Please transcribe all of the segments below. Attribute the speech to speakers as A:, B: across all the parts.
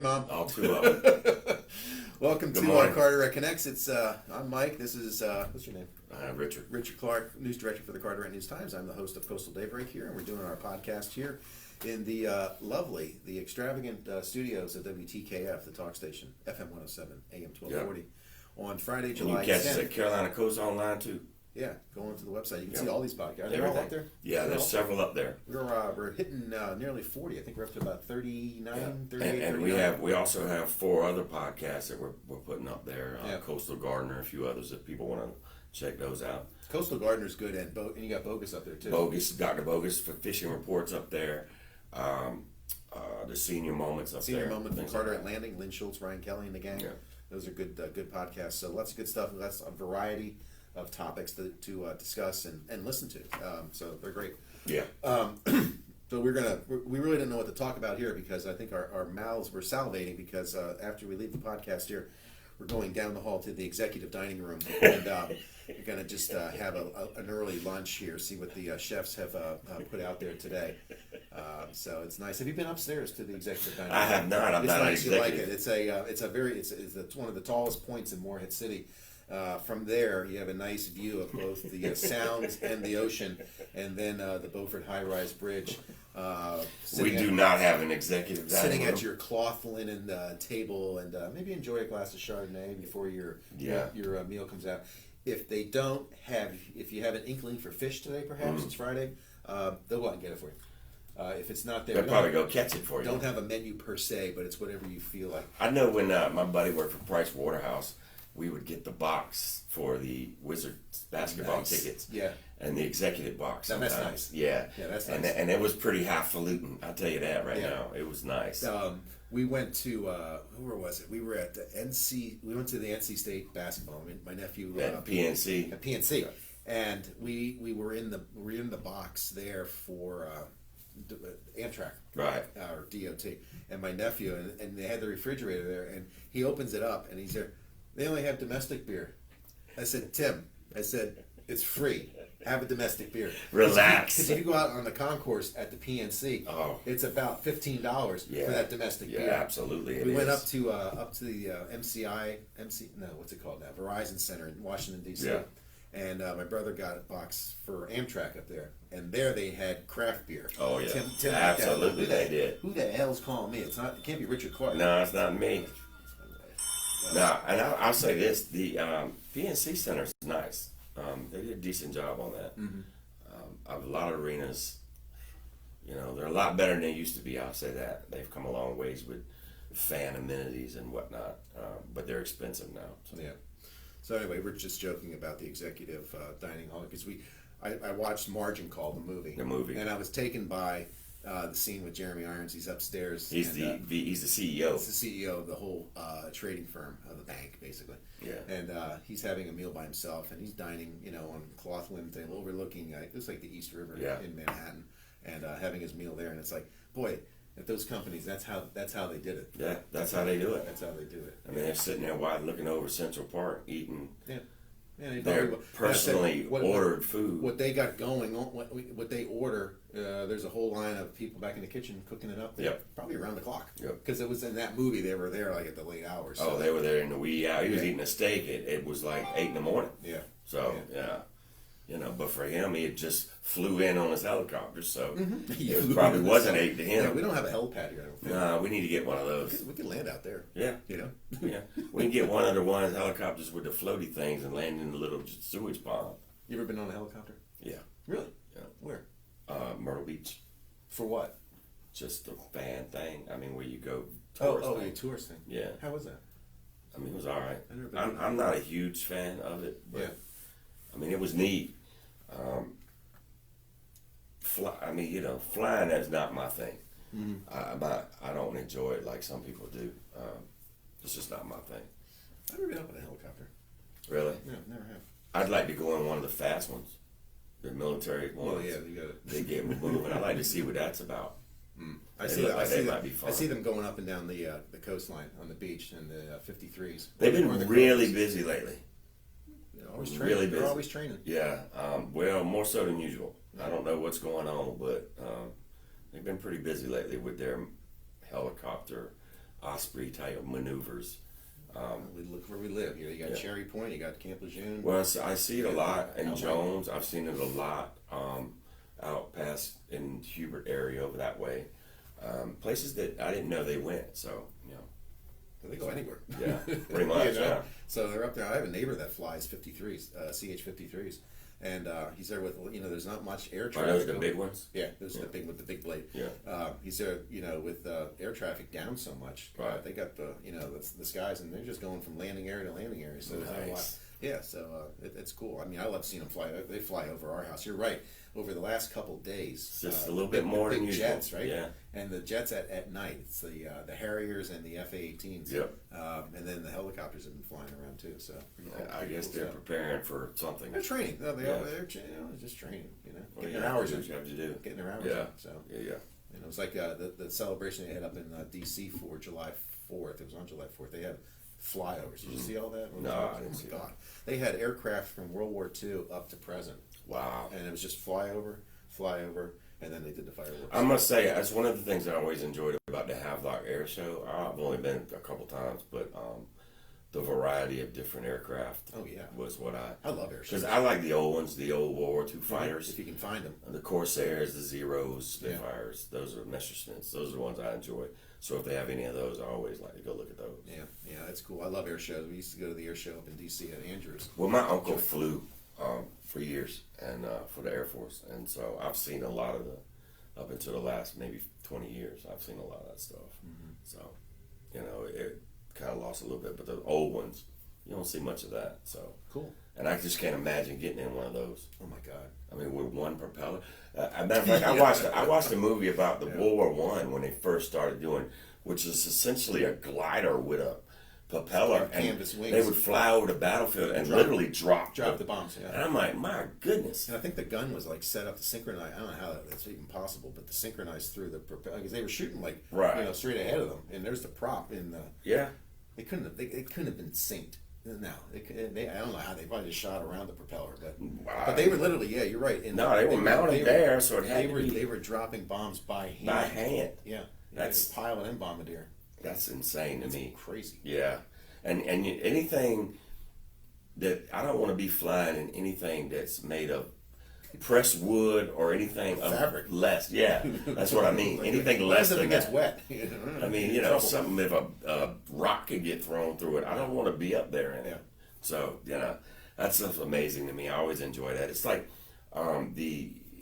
A: Mom.
B: All two of them.
A: Welcome
B: Good
A: to
B: morning.
A: Carteret COnnects. I'm Mike. This is what's your name?
B: Richard.
A: Richard Clark, news director for the Carteret News-Times. I'm the host of Coastal Daybreak here, and we're doing our podcast here in the the extravagant studios of WTKF, the talk station, FM 107, AM 1240, on Friday,
B: And
A: July
B: you catch
A: 10th.
B: us at Carolina Coast Online too.
A: Yeah, go onto the website. You can see all these podcasts. Are they all up there?
B: Yeah, there's several up there.
A: We're hitting nearly 40. I think we're up to about 39, 38,
B: And
A: 39.
B: we also have 4 other podcasts that we're putting up there.
A: Yeah.
B: Coastal Gardener, a few others if people want to check those out.
A: Coastal Gardener's good, and you got Bogus up there too.
B: Bogus, Dr. Bogus for fishing reports up there. The Senior Moments up
A: Senior
B: there.
A: Moment from
B: Things
A: Carteret
B: like that.
A: Landing, Lynn Schultz, Ryan Kelly, and the gang.
B: Yeah.
A: Those are good podcasts. So lots of good stuff. That's a variety of topics to discuss and listen to. So they're great.
B: Yeah.
A: So we really didn't know what to talk about here because I think our mouths were salivating because after we leave the podcast here, we're going down the hall to the executive dining room and we're going to just have an early lunch here, see what the chefs have put out there today. So it's nice. Have you been upstairs to the executive dining room?
B: I have not. I'm
A: It's
B: not an
A: nice. You like it.
B: executive.
A: It's one of the tallest points in Morehead City. From there, you have a nice view of both the sounds and the ocean, and then the Beaufort High-Rise Bridge.
B: We do not have an executive dining
A: Sitting
B: room.
A: at your cloth linen table, and maybe enjoy a glass of Chardonnay before your meal comes out. If you have an inkling for fish today, perhaps it's Friday, they'll go out and get it for you. If it's not there,
B: They'll probably go catch it for you.
A: Don't have a menu per se, but it's whatever you feel like.
B: I know when my buddy worked for Price Waterhouse, we would get the box for the Wizards basketball tickets.
A: Yeah.
B: And the executive box.
A: That's
B: sometimes.
A: nice.
B: Yeah.
A: Yeah, that's
B: and
A: nice.
B: And it was pretty highfalutin. I'll tell you that right now. It was nice.
A: We went to where was it? We were at the NC. We went to the NC State basketball. I mean, my nephew
B: At PNC.
A: At PNC, and we were in the box there for Amtrak,
B: Right.
A: or DOT, and my nephew and they had the refrigerator there, and he opens it up and he's there. They only have domestic beer. I said, Tim, it's free. Have a domestic beer.
B: Relax.
A: Because if you go out on the concourse at the PNC, it's about $15 for that domestic beer.
B: Yeah, absolutely.
A: We went up to the what's it called now? Verizon Center in Washington D.C.
B: Yeah.
A: And my brother got a box for Amtrak up there, and there they had craft beer.
B: Oh yeah,
A: Tim
B: absolutely they did.
A: Who the hell's calling me? It can't be Richard Clark.
B: No, it's not me. No, and I'll say this: the PNC Center is nice. They did a decent job on that. A lot of arenas, they're a lot better than they used to be. I'll say that they've come a long ways with fan amenities and whatnot, but they're expensive now. So.
A: Yeah. So anyway, we're just joking about the executive dining hall because I watched Margin Call, the movie, and I was taken by the scene with Jeremy Irons. He's upstairs.
B: He's the CEO.
A: He's the CEO of the whole trading firm of the bank, basically.
B: Yeah.
A: And he's having a meal by himself, and he's dining, on cloth linen table overlooking it's like the East River in Manhattan, and having his meal there. And it's like, boy, at those companies, that's how they did it.
B: Yeah, that's how they do it.
A: That's how they do it.
B: I mean, they're sitting there wide looking over Central Park eating.
A: Yeah. Yeah,
B: their personally ordered food.
A: What they got going on, what they order, there's a whole line of people back in the kitchen cooking it up there, probably around the clock. Because it was in that movie, they were there like at the late hours.
B: So. Oh, they were there in the wee hours. He was eating a steak. It was like 8 a.m.
A: Yeah.
B: So, but for him, he had just flew in on his helicopter, so it probably wasn't 8 to him.
A: Yeah, we don't have a helipad here.
B: No, we need to get one of those.
A: We can land out there.
B: Yeah. Yeah. We can get one of the helicopters with the floaty things and land in the little sewage pond.
A: You ever been on a helicopter?
B: Yeah.
A: Really?
B: Yeah.
A: Where?
B: Myrtle Beach.
A: For what?
B: Just a fan thing. I mean, where you go
A: tourist thing. Tourist thing.
B: Yeah.
A: How was that?
B: I mean, it was all right. I'm not a huge fan of it, but I mean, it was neat. Flying is not my thing. I don't enjoy it like some people do. It's just not my thing.
A: I've never been up in a helicopter.
B: Really?
A: No, never have.
B: I'd like to go on one of the fast ones, the military ones.
A: Oh yeah, you got it.
B: They get moving. I'd like to see what that's about.
A: I see them going up and down the coastline on the beach and the 53s.
B: They've been really busy lately.
A: They're always training.
B: Really busy.
A: They're always training.
B: Yeah. Well, more so than usual. I don't know what's going on, but they've been pretty busy lately with their helicopter Osprey type maneuvers.
A: We look where we live. You got Cherry Point, you got Camp Lejeune.
B: Well, I see it a lot in Jones. I've seen it a lot out past in Hubert area over that way. Places that I didn't know they went. So
A: they go anywhere.
B: Yeah, pretty much. Yeah.
A: So they're up there. I have a neighbor that flies 53s, CH-53s, and he's there with there's not much air traffic.
B: Are those the big ones?
A: Yeah, those are the big with the big blade.
B: Yeah.
A: He's there, with air traffic down so much.
B: Right.
A: They got the skies, and they're just going from landing area to landing area. So there's not a lot. Yeah, so it's cool. I mean, I love seeing them fly. They fly over our house. You're right. Over the last couple of days,
B: just a little bit more than usual.
A: Jets, right?
B: Yeah.
A: And the jets at night. It's the Harriers and the FA-18s.
B: Yep.
A: And then the helicopters have been flying around too. So
B: I guess they're preparing for something.
A: They're training. No, they're just training. Getting their hours in. Getting their hours in. So
B: yeah.
A: And it was like the celebration they had up in D.C. for July 4th. It was on July 4th. They had flyovers. Did you see all that?
B: No, I didn't see that.
A: They had aircraft from World War II up to present.
B: Wow.
A: And it was just flyover, and then they did the fireworks.
B: I must say, that's one of the things I always enjoyed about the Havelock Air Show. I've only been a couple times, but the variety of different aircraft was what I
A: love air shows.
B: Because I like the old ones, the old World War II fighters.
A: If you can find them.
B: The Corsairs, the Zeros, Spitfires, those are Messerschmitts. Those are the ones I enjoy. So if they have any of those, I always like to go look at those.
A: Yeah, that's cool. I love air shows. We used to go to the air show up in D.C. at Andrews.
B: Well, my uncle flew for years and for the Air Force, and so I've seen a lot of up until the last maybe 20 years, I've seen a lot of that stuff. Mm-hmm. So, it kind of lost a little bit, but the old ones, you don't see much of that. So
A: cool.
B: And I just can't imagine getting in one of those.
A: Oh my God!
B: I mean, with one propeller. As a matter of fact, I watched a movie about the World War I when they first started doing, which is essentially a glider with a propeller, and
A: canvas wings.
B: They would fly over the battlefield and literally drop
A: the bombs. Yeah.
B: And I'm like, my goodness.
A: And I think the gun was like set up to synchronize. I don't know how that's even possible, but to synchronize through the propeller, because they were shooting like straight ahead of them, and there's the prop in the.
B: Yeah.
A: They couldn't have been synced. No, I don't know how they probably just shot around the propeller, but they were literally, you're right.
B: They were mounted there, so it had
A: they were dropping bombs by hand.
B: By hand.
A: Yeah,
B: that's
A: pilot and bombardier.
B: That's insane to me.
A: Crazy.
B: Yeah, and anything that I don't want to be flying in anything that's made of pressed wood or anything of
A: fabric.
B: Less. Yeah, that's what I mean. Anything less than
A: it gets wet.
B: I mean, something if a rock could get thrown through it, I don't want to be up there in it. So that stuff's amazing to me. I always enjoy that. It's like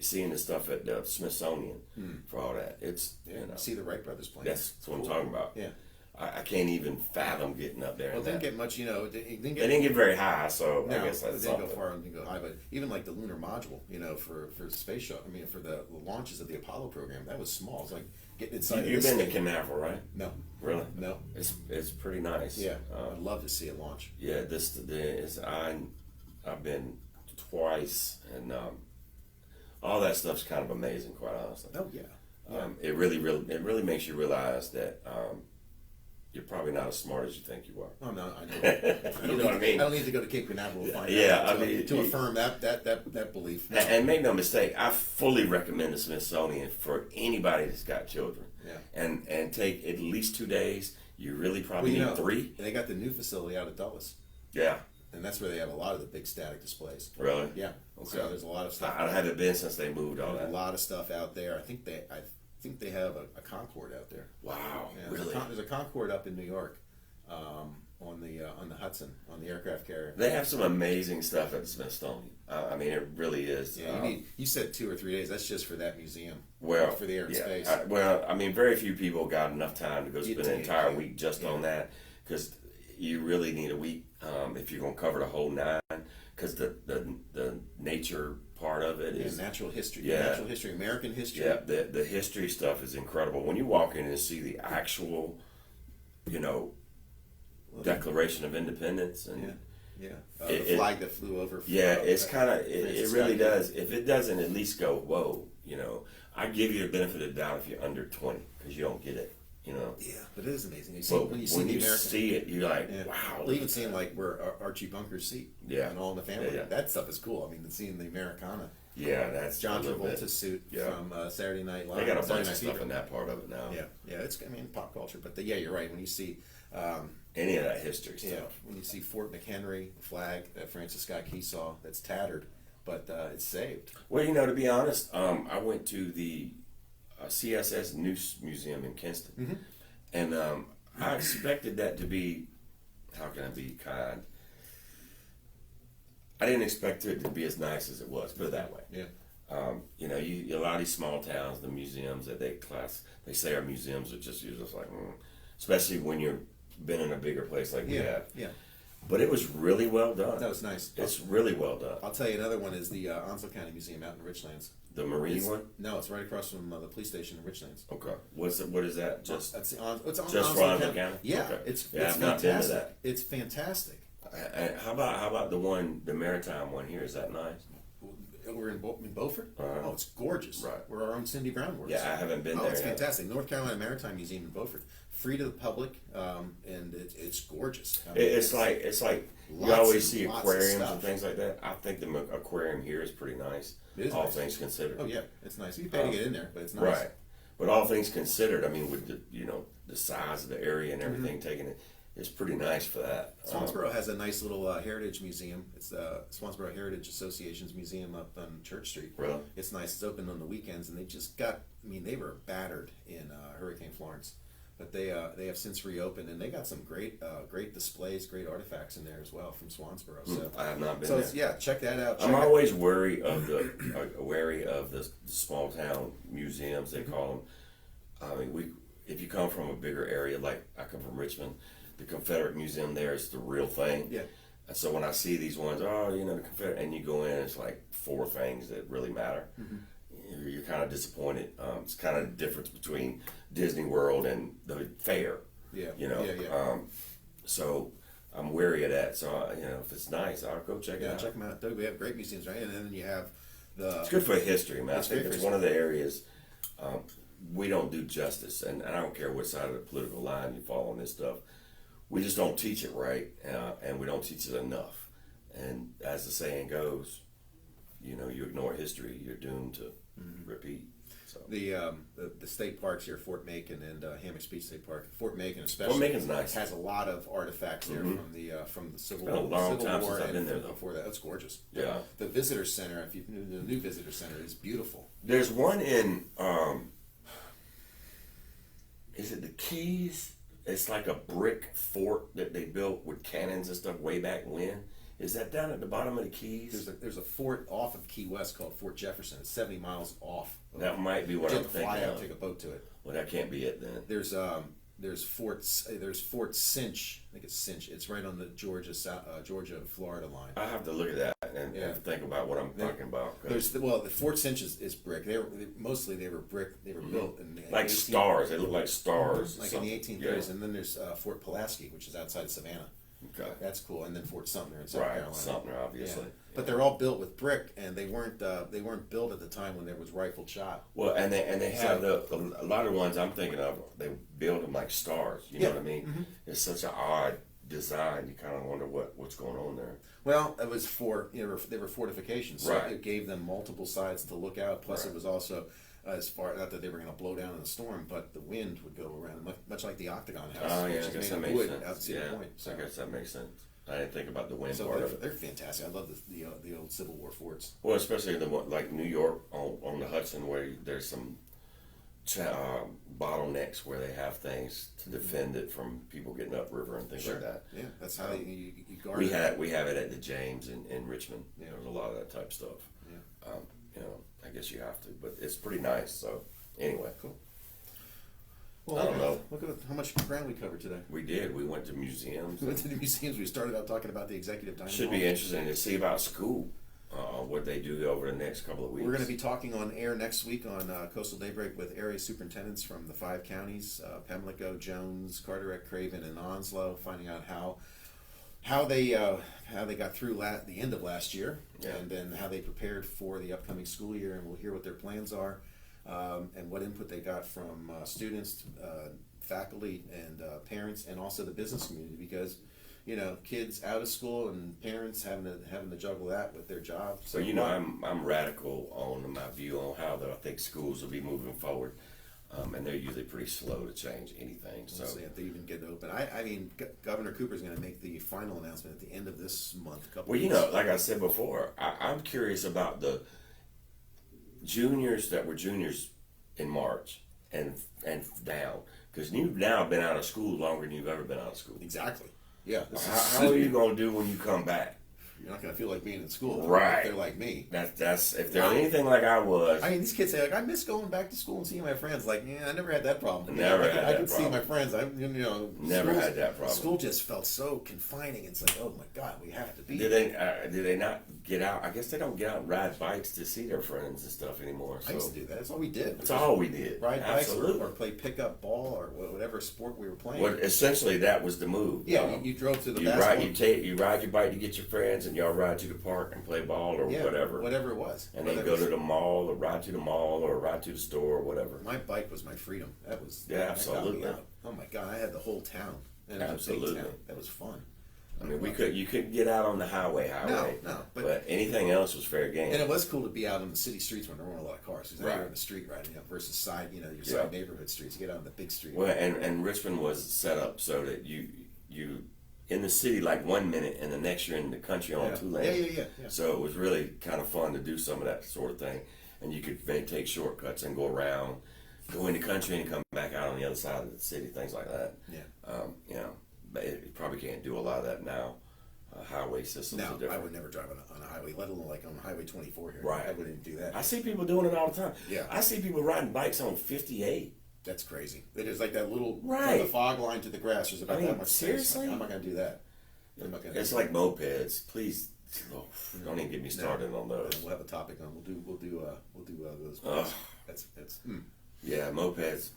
B: seeing the stuff at the Smithsonian for all that. It's
A: see the Wright brothers playing.
B: That's what I'm talking about.
A: Yeah.
B: I can't even fathom getting up there.
A: Well, it didn't get much,
B: It didn't get very high, so I guess that's
A: something. It didn't go far, it didn't go high, but even like the lunar module, for the space shuttle, for the launches of the Apollo program, that was small. It's like getting inside.
B: You've been to Canaveral, right?
A: No.
B: Really?
A: No.
B: It's pretty nice.
A: Yeah, I'd love to see it launch.
B: Yeah, I've been twice, and all that stuff's kind of amazing, quite honestly.
A: Oh yeah.
B: It really makes you realize that. You're probably not as smart as you think you are.
A: Oh no, I know.
B: You know what I mean?
A: I don't need to go to Cape Canaveral to find
B: out.
A: To affirm that belief.
B: And make no mistake, I fully recommend the Smithsonian for anybody that's got children.
A: Yeah.
B: And take at least 2 days. You really probably need 3.
A: They got the new facility out at Dulles.
B: Yeah.
A: And that's where they have a lot of the big static displays.
B: Really?
A: Yeah. Okay. So there's a lot of stuff.
B: I haven't been since they moved all that.
A: A lot of stuff out there. I think they have a Concorde out there.
B: Wow,
A: yeah,
B: really?
A: There's a Concorde up in New York, on the Hudson, on the aircraft carrier.
B: They have some amazing stuff at the Smithsonian. I mean, it really is.
A: Yeah, you said 2 or 3 days. That's just for that museum.
B: Well,
A: for the air and space.
B: I mean, very few people got enough time to go spend an entire week just on that, because you really need a week if you're going to cover the whole 9. Because the nature part of it is
A: natural history.
B: Yeah,
A: natural history, American history.
B: Yeah, the history stuff is incredible. When you walk in and see the actual, Declaration of Independence and
A: the flag that flew over.
B: It's kind of it really does. If it doesn't at least go, whoa, I give you the benefit of the doubt if you're under 20 because you don't get it.
A: Yeah, but it is amazing.
B: When you see it, you're like, wow.
A: Well, even seeing like where Archie Bunker's seat, and All in the Family, that stuff is cool. I mean, seeing the Americana,
B: Yeah, that's
A: John
B: a little bit.
A: Travolta's suit
B: Yeah.
A: from Saturday Night Live.
B: They got a
A: Saturday
B: bunch of
A: Night
B: stuff
A: Fever.
B: in that part of it now.
A: Yeah, it's pop culture, but yeah, you're right. When you see
B: Any of that history stuff.
A: yeah, when you see Fort McHenry flag that Francis Scott Key saw, that's tattered, but it's saved.
B: Well, to be honest, I went to the CSS News Museum in Kinston, and I expected that to be, how can I be kind? I didn't expect it to be as nice as it was, put it that way.
A: Yeah.
B: A lot of these small towns, the museums that they say are museums are just, you're just like, especially when you've been in a bigger place like we have.
A: Yeah.
B: But it was really well done.
A: That was nice.
B: It's really well done.
A: I'll tell you another one is the Onslow County Museum out in Richlands.
B: The Marine one?
A: No, it's right across from the police station in Richlands.
B: Okay. What is that? Just
A: That's it's on
B: just for Onslow County?
A: Yeah,
B: Okay.
A: it's
B: I've not been to
A: fantastic.
B: that.
A: It's fantastic.
B: How about the maritime one here? Is that nice?
A: We're in Beaufort.
B: Uh-huh.
A: Oh, it's gorgeous.
B: Right.
A: Where our own Cindy Brown works.
B: Yeah, I haven't been
A: Oh,
B: there
A: it's
B: yet.
A: fantastic. North Carolina Maritime Museum in Beaufort, free to the public, and it's gorgeous. I mean,
B: It's like you
A: lots
B: always
A: and
B: see
A: lots of
B: aquariums
A: stuff.
B: and things like that. I think the aquarium here is pretty nice.
A: It is
B: all
A: nice.
B: things considered.
A: Oh yeah, it's nice. You pay to get in there, but it's nice.
B: Right. But all things considered, I mean, with the size of the area and everything taken it, it's pretty nice for that.
A: Swansboro has a nice little heritage museum. It's the Swansboro Heritage Association's museum up on Church Street.
B: Really?
A: It's nice. It's open on the weekends, and they just got. I mean, they were battered in Hurricane Florence, but they have since reopened, and they got some great displays, great artifacts in there as well from Swansboro. So
B: I have not been
A: so
B: there.
A: yeah, check that out.
B: I'm always wary of the small town museums, they call them. I mean, if you come from a bigger area, like I come from Richmond, the Confederate Museum there is the real thing.
A: Yeah.
B: And so when I see these ones, the Confederate, and you go in, it's like 4 things that really matter. You're kind of disappointed. It's kind of the difference between Disney World and the fair.
A: Yeah.
B: So I'm wary of that. So if it's nice, I'll go check it
A: Yeah,
B: out.
A: check them out. We have great museums, right? And then you have the.
B: It's good for history, man. I
A: It's
B: think
A: great
B: it's
A: for
B: one of the areas we don't do justice, and I don't care what side of the political line you fall on this stuff. We just don't teach it right, and we don't teach it enough. And as the saying goes, you ignore history, you're doomed to repeat. So
A: The state parks here, Fort Macon and Hammock Beach State Park. Fort Macon especially.
B: Fort Macon's nice.
A: Has a lot of artifacts there from the Civil
B: been a long time
A: War
B: since I've been
A: and
B: there, though.
A: before that. That's gorgeous.
B: Yeah.
A: The visitor center, if you've been to the new visitor center, is beautiful.
B: There's one in, is it the Keys? It's like a brick fort that they built with cannons and stuff way back when. Is that down at the bottom of the Keys?
A: There's a fort off of Key West called Fort Jefferson. It's 70 miles off.
B: That might be what
A: you
B: I'm
A: have to fly
B: thinking
A: out,
B: of.
A: take a boat to it.
B: Well, that can't be it then.
A: There's Fort Cinch. I think it's Cinch. It's right on the Georgia Florida line.
B: I have to look at that and think about what I'm talking about.
A: The Fort Cinch is brick. They were brick. They were built in
B: like
A: 18
B: stars. They look like stars.
A: like in the 1830s. And then there's Fort Pulaski, which is outside Savannah.
B: Okay.
A: That's cool. And then Fort Sumter in South
B: Right,
A: Carolina.
B: Sumter, obviously.
A: Yeah. But they're all built with brick, and they weren't built at the time when there was rifled shot.
B: Well, and they have a lot of ones I'm thinking of. They build them like stars. You know what I mean? It's such an odd design. You kind of wonder what's going on there.
A: Well, it was they were fortifications, so
B: Right.
A: it gave them multiple sides to look out. Plus, it was also not that they were going to blow down in the storm, but the wind would go around, much like the Octagon House.
B: Oh yeah,
A: which
B: I
A: is
B: guess
A: made
B: that
A: of
B: makes
A: wood
B: sense.
A: out to Cedar
B: Yeah,
A: Point. So,
B: I guess that makes sense. I didn't think about the wind
A: so
B: part of it.
A: they're fantastic. I love the old Civil War forts.
B: Well, especially the one like New York on the Hudson, where there's some bottlenecks where they have things to defend it from people getting upriver and things like that.
A: Yeah, that's how you guard
B: We
A: it.
B: have it at the James in Richmond.
A: Yeah.
B: There's a lot of that type stuff.
A: Yeah.
B: I guess you have to, but it's pretty nice. So anyway,
A: Cool. Well,
B: I don't know.
A: Look at how much ground we covered today.
B: We did. We went to museums.
A: We went to the museums. We started out talking about the executive dining
B: Should
A: hall.
B: be interesting to see about school, what they do over the next couple of weeks.
A: We're going to be talking on air next week on Coastal Daybreak with area superintendents from the 5 counties, Pamlico, Jones, Carteret, Craven, and Onslow, finding out how they got through the end of last year, and then how they prepared for the upcoming school year, and we'll hear what their plans are, and what input they got from students, faculty, and parents, and also the business community, because kids out of school and parents having to juggle that with their jobs.
B: So I'm radical on my view on how I think schools will be moving forward, and they're usually pretty slow to change anything. So
A: if they even get open, I mean, Governor Cooper's going to make the final announcement at the end of this month.
B: Like I said before, I'm curious about the juniors that were juniors in March and down, because you've now been out of school longer than you've ever been out of school.
A: Exactly. Yeah.
B: How are you going to do when you come back?
A: You're not going to feel like being in school,
B: right?
A: If they're like me.
B: That's if they're anything like I was.
A: I mean, these kids say like, I miss going back to school and seeing my friends. Like, I never had that problem.
B: I
A: could see my friends.
B: Never had that problem.
A: School just felt so confining. It's like, oh my God, we have to be.
B: Did they not get out? I guess they don't get out and ride bikes to see their friends and stuff anymore. So.
A: I used to do that. That's all we did.
B: That's all we did.
A: Ride bikes or play pickup ball or whatever sport we were playing.
B: Well, essentially that was the move.
A: Yeah, you drove to the basketball.
B: You ride your bike to get your friends, and y'all ride to the park and play ball or whatever
A: it was,
B: and then go to the mall or ride to the mall or ride to the store or whatever.
A: My bike was my freedom. That was
B: absolutely.
A: That got me out. Oh my God, I had the whole town. And
B: absolutely,
A: town. That was fun.
B: I mean, you couldn't get out on the highway.
A: No,
B: but anything else was fair game.
A: And it was cool to be out on the city streets when there weren't a lot of cars. Because now you're on the street riding versus side, your side neighborhood streets. You get out on the big street.
B: Well, and Richmond was set up so that you in the city like 1 minute, and the next you're in the country on 2 lanes.
A: Yeah.
B: So it was really kind of fun to do some of that sort of thing, and you could take shortcuts and go around, go in the country and come back out on the other side of the city, things like that.
A: Yeah.
B: But you probably can't do a lot of that now. Highway systems are different.
A: I would never drive on a highway, let alone like on Highway 24 here.
B: Right.
A: I wouldn't do that.
B: I see people doing it all the time.
A: Yeah.
B: I see people riding bikes on 58.
A: That's crazy. There's like that little from
B: right.
A: the fog line to the grass. There's about that much
B: seriously?
A: space. I'm not going to do that.
B: It's like mopeds. Please, don't even get me started on those.
A: We'll have a topic on. We'll do those. That's
B: Yeah, mopeds.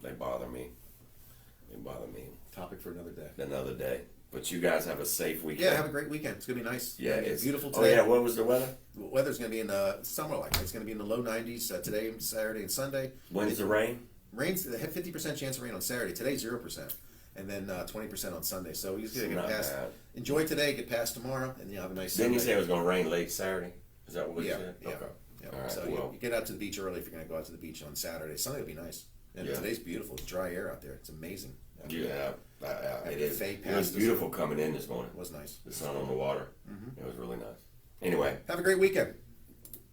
B: They bother me.
A: Topic for another day.
B: Another day. But you guys have a safe weekend.
A: Yeah, have a great weekend. It's gonna be nice.
B: Yeah,
A: it's beautiful today.
B: Oh yeah, what was the weather?
A: The weather's gonna be in the summer like. It's gonna be in the low 90s today, Saturday, and Sunday.
B: When's the rain?
A: Rain's they have 50% chance of rain on Saturday. Today 0%, and then 20% on Sunday. So he's gonna get past.
B: Bad.
A: Enjoy today, get past tomorrow, and have a nice.
B: Didn't you
A: Sunday.
B: say it was gonna rain late Saturday? Is that what you said?
A: Yeah.
B: Okay.
A: Yeah.
B: All right,
A: so you get out to the beach early if you're gonna go out to the beach on Saturday. Sunday will be nice, and today's beautiful. It's dry air out there. It's amazing.
B: Yeah, it is.
A: It
B: was beautiful coming in this morning.
A: It was nice.
B: The sun on the water. It was really nice. Anyway.
A: Have a great weekend.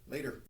A: Later.